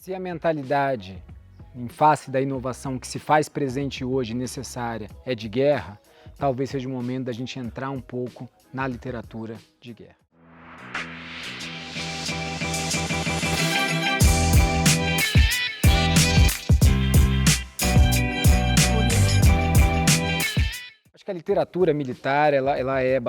Se a mentalidade em face da inovação que se faz presente hoje, necessária, é de guerra, talvez seja o momento da gente entrar um pouco na literatura de guerra. Acho que a literatura militar, ela é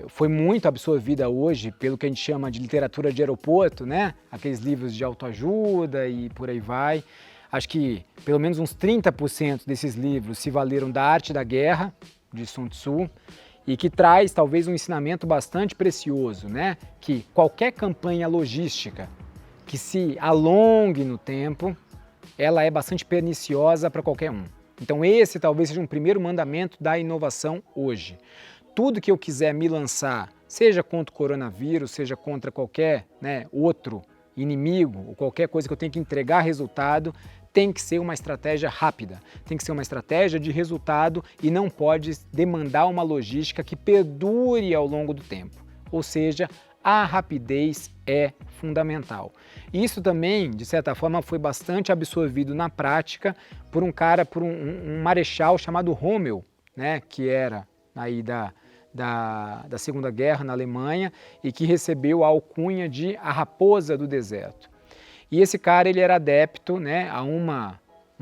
foi muito absorvida hoje pelo que a gente chama de literatura de aeroporto, né? Aqueles livros de autoajuda e por aí vai. Acho que pelo menos uns 30% desses livros se valeram da arte da guerra, de Sun Tzu, e que traz talvez um ensinamento bastante precioso, né? Que qualquer campanha logística que se alongue no tempo, ela é bastante perniciosa para qualquer um. Então esse talvez seja um primeiro mandamento da inovação hoje. Tudo que eu quiser me lançar, seja contra o coronavírus, seja contra qualquer outro inimigo, ou qualquer coisa que eu tenho que entregar resultado, tem que ser uma estratégia rápida, tem que ser uma estratégia de resultado e não pode demandar uma logística que perdure ao longo do tempo. Ou seja, a rapidez é fundamental. Isso também, de certa forma, foi bastante absorvido na prática por um marechal chamado Rommel, né, que era aí da Segunda Guerra na Alemanha e que recebeu a alcunha de a raposa do deserto. E esse cara, ele era adepto, né, a uma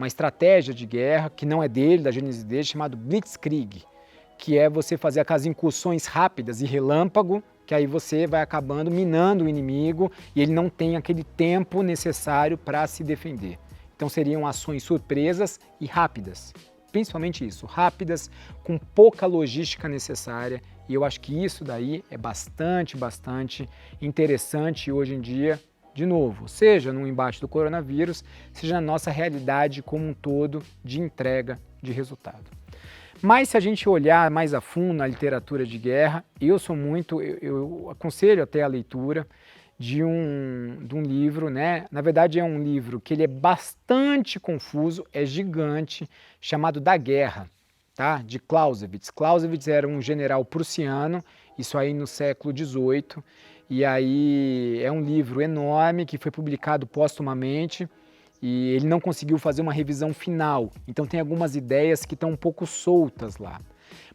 estratégia de guerra que não é dele, da gênese dele, chamado Blitzkrieg, que é você fazer aquelas incursões rápidas e relâmpago, que aí você vai acabando minando o inimigo e ele não tem aquele tempo necessário para se defender. Então seriam ações surpresas e rápidas, principalmente isso, rápidas, com pouca logística necessária, e eu acho que isso daí é bastante interessante hoje em dia, de novo, seja no embate do coronavírus, seja na nossa realidade como um todo de entrega de resultado. Mas se a gente olhar mais a fundo na literatura de guerra, eu aconselho até a leitura de um livro, né? Na verdade é um livro que ele é bastante confuso, é gigante, chamado Da Guerra, tá? De Clausewitz. Clausewitz era um general prussiano, isso aí no século XVIII, e aí é um livro enorme que foi publicado póstumamente, e ele não conseguiu fazer uma revisão final, então tem algumas ideias que estão um pouco soltas lá.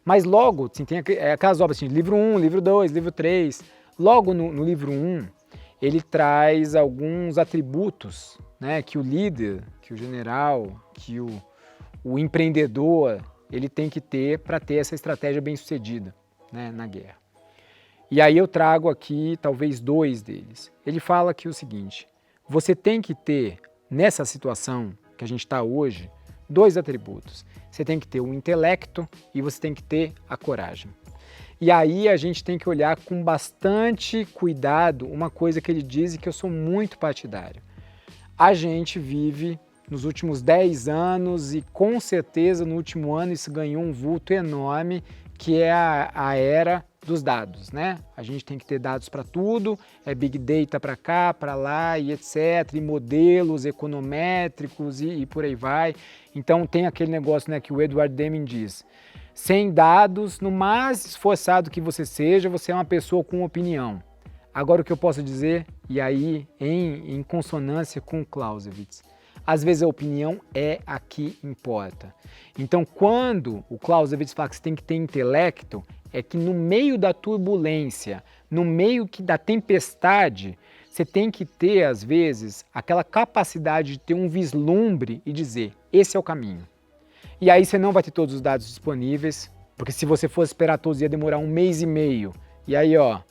Mas logo, assim, tem aquelas obras assim, livro 1, livro 2, livro 3, logo no livro 1, ele traz alguns atributos, né, que o líder, que o general, que o empreendedor, ele tem que ter para ter essa estratégia bem sucedida, né, na guerra. E aí eu trago aqui talvez 2 deles. Ele fala aqui o seguinte, você tem que ter, nessa situação que a gente está hoje, 2 atributos. Você tem que ter o intelecto e você tem que ter a coragem. E aí a gente tem que olhar com bastante cuidado uma coisa que ele diz e que eu sou muito partidário. A gente vive nos últimos 10 anos e com certeza no último ano isso ganhou um vulto enorme, que é a era dos dados, né? A gente tem que ter dados para tudo, é Big Data para cá, para lá e etc, e modelos econométricos e por aí vai. Então tem aquele negócio, né, que o Edward Deming diz, sem dados, no mais esforçado que você seja, você é uma pessoa com opinião. Agora o que eu posso dizer, e aí em consonância com Clausewitz, às vezes a opinião é a que importa. Então quando o Clausewitz fala que você tem que ter intelecto, é que no meio da turbulência, no meio da tempestade, você tem que ter, às vezes, aquela capacidade de ter um vislumbre e dizer, esse é o caminho. E aí você não vai ter todos os dados disponíveis, porque se você fosse esperar todos ia demorar 1 mês e meio. E aí, ó,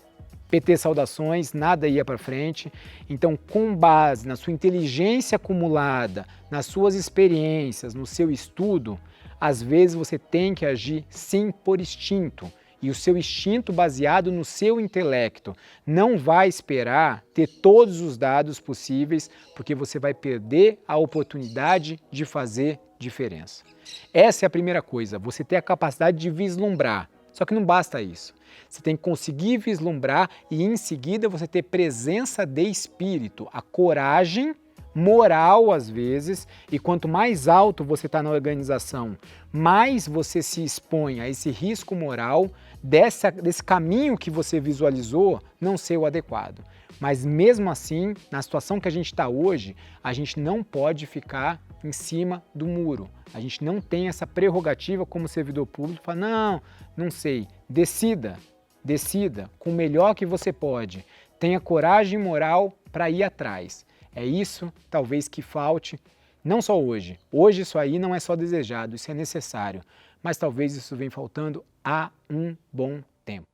PT saudações, nada ia para frente. Então, com base na sua inteligência acumulada, nas suas experiências, no seu estudo, às vezes você tem que agir sim por instinto. E o seu instinto baseado no seu intelecto. Não vai esperar ter todos os dados possíveis, porque você vai perder a oportunidade de fazer diferença. Essa é a primeira coisa, você ter a capacidade de vislumbrar. Só que não basta isso. Você tem que conseguir vislumbrar e em seguida você ter presença de espírito, a coragem moral às vezes, e quanto mais alto você está na organização, mais você se expõe a esse risco moral desse caminho que você visualizou não ser o adequado. Mas mesmo assim, na situação que a gente está hoje, a gente não pode ficar em cima do muro. A gente não tem essa prerrogativa como servidor público, falar, não sei, decida com o melhor que você pode, tenha coragem moral para ir atrás. É isso, talvez, que falte, não só hoje. Hoje isso aí não é só desejado, isso é necessário, mas talvez isso venha faltando há um bom tempo.